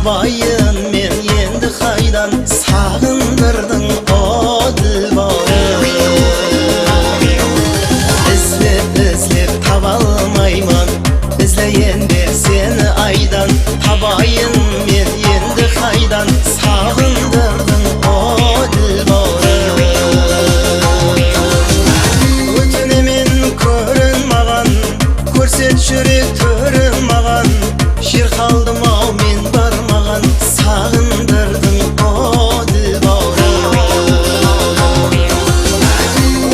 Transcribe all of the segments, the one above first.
табайын мен енді қайдан, сағындырдың о Дилбарым. Іздеп таба алмаймын, іздейенде сені айдан, табайын мен енді қайдан, сағындырдың о Дилбарым. Өтінемін көрін маған, көрсет жүрек төрін маған, жер қалдым ау мен бармаған, сағындырдың о Дилбарым.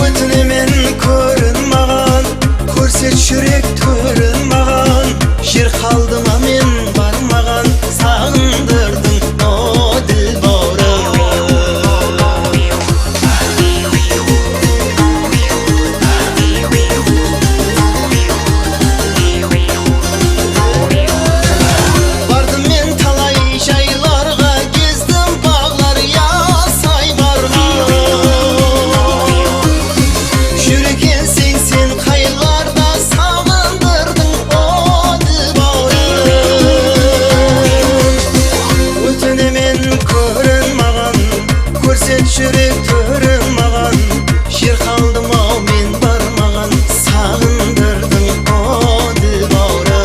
Өтінемін көрін маған, көрсет жүрек төрін маған, жер қалдым ау мен бармаған, сағындырдың о Дилбарым. Бардым мен талай жайларға, кездім бағлар ясай бармын. Жүрекенсең сен қайларда, сағындырдың о Дилбарым. Өтінемін көрін маған, көрсет жүрек төрін маған, жер қалдым ау мен бармаған, сағындырдың о Дилбарым.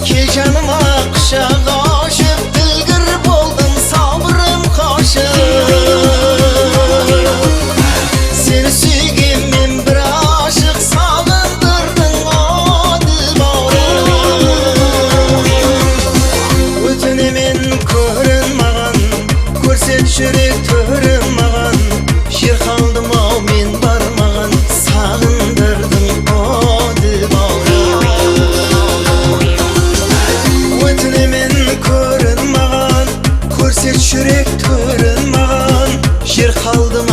Кел жаныма құшақ ашып, білгір болдым сабырым қашып. Сені сүйген мен бір ашық, сағындырдың о Дилбарым. Өтінемін көрін маған, көрсет жүрек төрін маған, жер қалдым ау мен бармаған, сағындырдың о Дилбарым. Өтінемін көрін маған, көрсет жүрек төрін маған, жер қалдым